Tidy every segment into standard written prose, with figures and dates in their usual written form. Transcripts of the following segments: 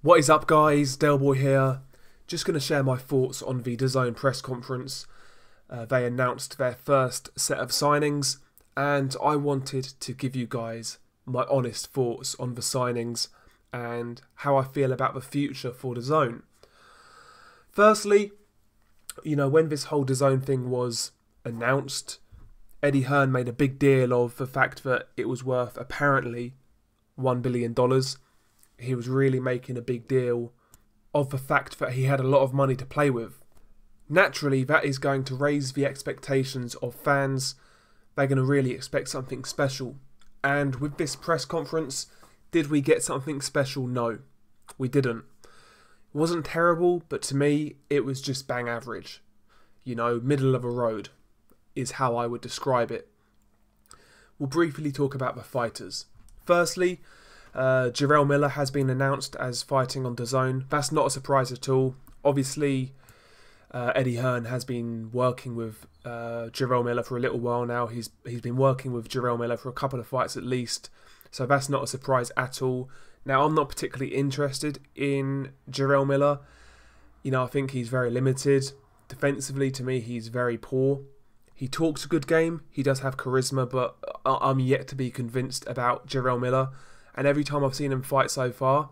What is up, guys? Delboy here. Just going to share my thoughts on the Dazn press conference. They announced their first set of signings, and I wanted to give you guys my honest thoughts on the signings and how I feel about the future for Dazn. Firstly, when this whole Dazn thing was announced, Eddie Hearn made a big deal of the fact that it was worth apparently $1 billion. He was really making a big deal of the fact that he had a lot of money to play with. Naturally, that is going to raise the expectations of fans. They're going to really expect something special. And with this press conference, did we get something special? No, we didn't. It wasn't terrible, but to me, it was just bang average. Middle of a road is how I would describe it. We'll briefly talk about the fighters. Firstly, Jarrell Miller has been announced as fighting on Dazn. That's not a surprise at all. Obviously, Eddie Hearn has been working with Jarrell Miller for a little while now. He's been working with Jarrell Miller for a couple of fights at least, so that's not a surprise at all. Now, I'm not particularly interested in Jarrell Miller. I think he's very limited. Defensively, to me, he's very poor. He talks a good game. He does have charisma, but I'm yet to be convinced about Jarrell Miller. And every time I've seen him fight so far,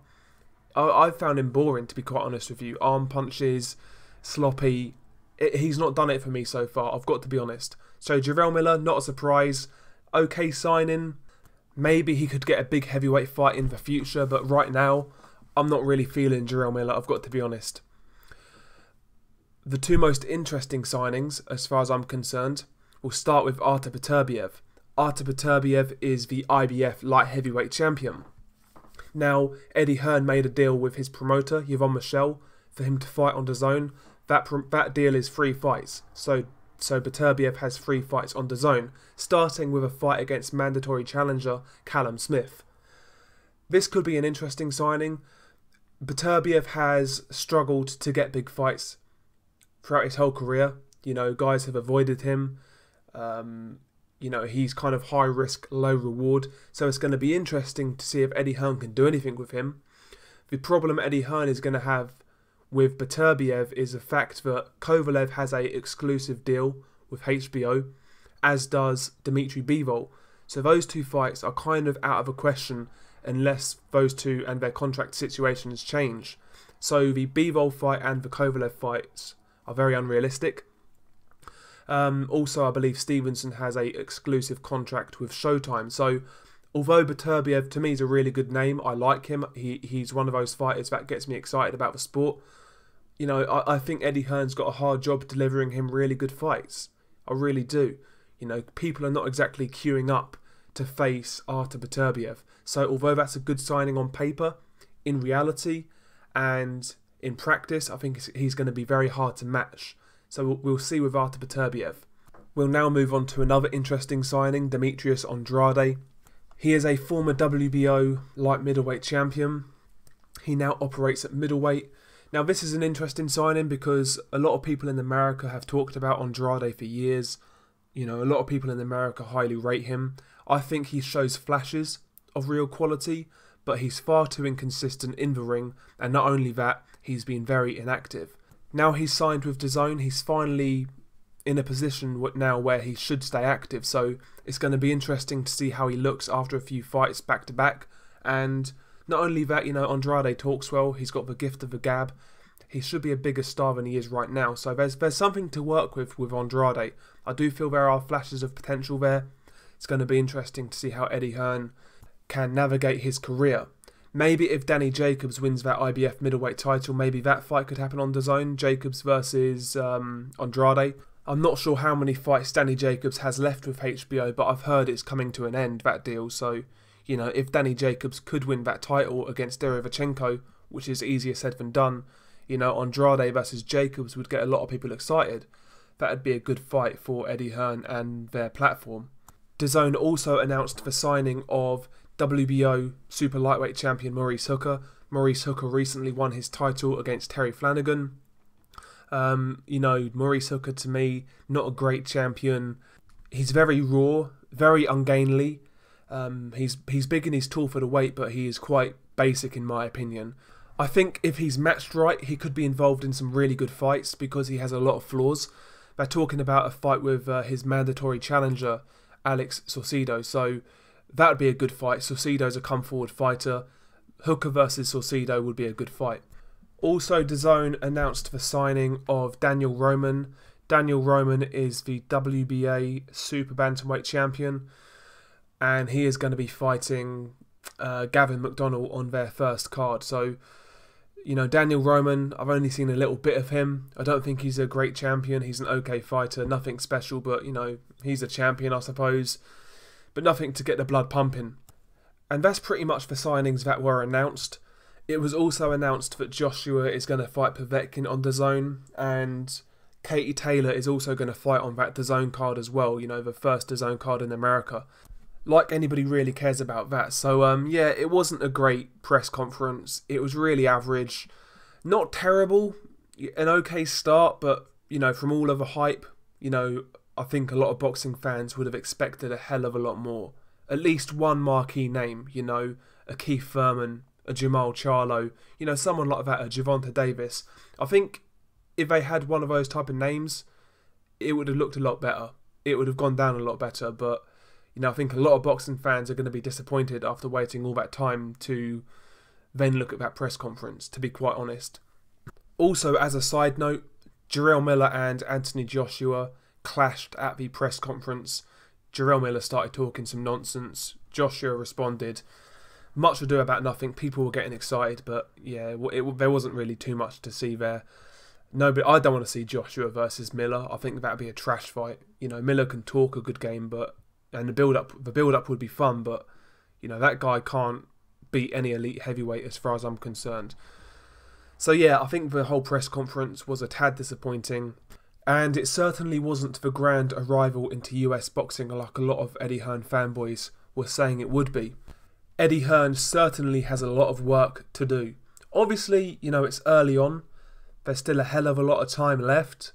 I've found him boring, to be quite honest with you. Arm punches, sloppy. He's not done it for me so far, I've got to be honest. So Jarrell Miller, not a surprise. Okay signing. Maybe he could get a big heavyweight fight in the future, but right now, I'm not really feeling Jarrell Miller, I've got to be honest. The two most interesting signings, as far as I'm concerned, we'll start with Artur Beterbiev. Artur Beterbiev is the IBF light heavyweight champion. Now, Eddie Hearn made a deal with his promoter, Yvon Michel, for him to fight on Dazn. That deal is 3 fights. So Beterbiev has 3 fights on Dazn, starting with a fight against mandatory challenger Callum Smith. This could be an interesting signing. Beterbiev has struggled to get big fights throughout his whole career. Guys have avoided him. He's kind of high risk, low reward. So it's going to be interesting to see if Eddie Hearn can do anything with him. The problem Eddie Hearn is going to have with Beterbiev is the fact that Kovalev has an exclusive deal with HBO, as does Dimitri Bivol. So those 2 fights are kind of out of the question unless those 2 and their contract situations change. So the Bivol fight and the Kovalev fights are very unrealistic. Also, I believe Stevenson has a exclusive contract with Showtime. So, although Beterbiev to me is a really good name, I like him. He's one of those fighters that gets me excited about the sport. I think Eddie Hearn's got a hard job delivering him really good fights. I really do. People are not exactly queuing up to face Artur Beterbiev. So, although that's a good signing on paper, in reality and in practice, I think he's going to be very hard to match. So we'll see with Artur Beterbiev. We'll now move on to another interesting signing, Demetrius Andrade. He is a former WBO light middleweight champion. He now operates at middleweight. Now this is an interesting signing because a lot of people in America have talked about Andrade for years. A lot of people in America highly rate him. I think he shows flashes of real quality, but he's far too inconsistent in the ring, and not only that, he's been very inactive. Now he's signed with Dazn, he's finally in a position now where he should stay active, so it's going to be interesting to see how he looks after a few fights back to back. And not only that, Andrade talks well, he's got the gift of the gab. He should be a bigger star than he is right now, so there's something to work with Andrade. I do feel there are flashes of potential there. It's going to be interesting to see how Eddie Hearn can navigate his career. Maybe if Danny Jacobs wins that IBF middleweight title, maybe that fight could happen on Dazn, Jacobs versus Andrade. I'm not sure how many fights Danny Jacobs has left with HBO, but I've heard it's coming to an end, that deal. So, if Danny Jacobs could win that title against Derevchenko, which is easier said than done, Andrade versus Jacobs would get a lot of people excited. That would be a good fight for Eddie Hearn and their platform. Dazn also announced the signing of WBO super lightweight champion Maurice Hooker. Maurice Hooker recently won his title against Terry Flanagan. Maurice Hooker to me, not a great champion. He's very raw, very ungainly. He's big and he's tall for the weight, but he is quite basic in my opinion. I think if he's matched right, he could be involved in some really good fights because he has a lot of flaws. They're talking about a fight with his mandatory challenger, Alex Saucedo, so that would be a good fight. Saucedo's a come-forward fighter. Hooker versus Saucedo would be a good fight. Also, Dazn announced the signing of Daniel Roman. Daniel Roman is the WBA Super Bantamweight champion, and he is going to be fighting Gavin McDonnell on their first card. So, you know, Daniel Roman, I've only seen a little bit of him. I don't think he's a great champion. He's an okay fighter, nothing special, but, you know, he's a champion, I suppose. But nothing to get the blood pumping. And that's pretty much the signings that were announced. It was also announced that Joshua is going to fight Povetkin on Dazn, and Katie Taylor is also going to fight on that Dazn card as well, you know, the first Dazn card in America. Like anybody really cares about that. So, yeah, it wasn't a great press conference. It was really average. Not terrible. An okay start, but, you know, from all of the hype, you know, I think a lot of boxing fans would have expected a hell of a lot more. At least one marquee name, you know, a Keith Thurman, a Jamal Charlo, you know, someone like that, a Gervonta Davis. I think if they had one of those type of names, it would have looked a lot better. It would have gone down a lot better, but, you know, I think a lot of boxing fans are going to be disappointed after waiting all that time to then look at that press conference, to be quite honest. Also, as a side note, Jarrell Miller and Anthony Joshua clashed at the press conference. Jarrell Miller started talking some nonsense. Joshua responded. Much ado about nothing. People were getting excited, but yeah, there wasn't really too much to see there. No, but I don't want to see Joshua versus Miller. I think that would be a trash fight. You know, Miller can talk a good game, and the build-up would be fun, but, you know, that guy can't beat any elite heavyweight as far as I'm concerned. So yeah, I think the whole press conference was a tad disappointing. And it certainly wasn't the grand arrival into US boxing like a lot of Eddie Hearn fanboys were saying it would be. Eddie Hearn certainly has a lot of work to do. Obviously, you know, it's early on. There's still a hell of a lot of time left.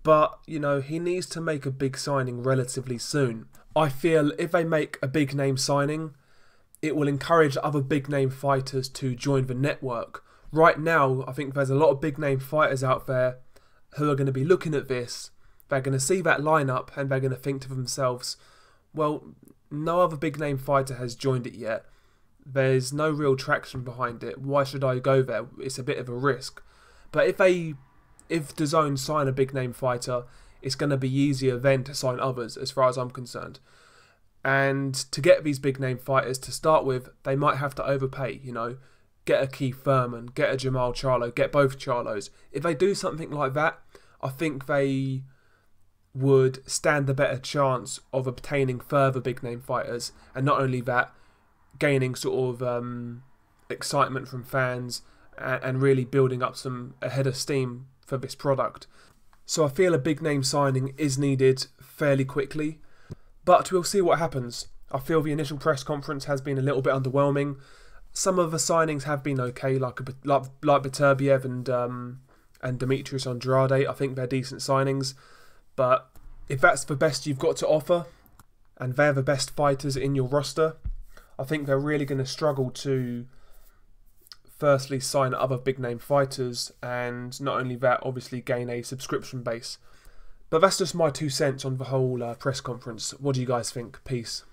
But, you know, he needs to make a big signing relatively soon. I feel if they make a big name signing, it will encourage other big name fighters to join the network. Right now, I think there's a lot of big name fighters out there who are going to be looking at this. They're going to see that lineup and they're going to think to themselves, well, no other big name fighter has joined it yet. There's no real traction behind it. Why should I go there? It's a bit of a risk. But if Dazn sign a big name fighter, it's going to be easier then to sign others, as far as I'm concerned. And to get these big name fighters to start with, they might have to overpay, you know. Get a Keith Thurman, get a Jamal Charlo, get both Charlos. If they do something like that, I think they would stand a better chance of obtaining further big name fighters. And not only that, gaining sort of excitement from fans and really building up a head of steam for this product. So I feel a big name signing is needed fairly quickly. But we'll see what happens. I feel the initial press conference has been a little bit underwhelming. Some of the signings have been okay, like Beterbiev and Demetrius Andrade. I think they're decent signings. But if that's the best you've got to offer, and they're the best fighters in your roster, I think they're really going to struggle to firstly sign other big name fighters, and not only that, obviously gain a subscription base. But that's just my 2 cents on the whole press conference. What do you guys think? Peace.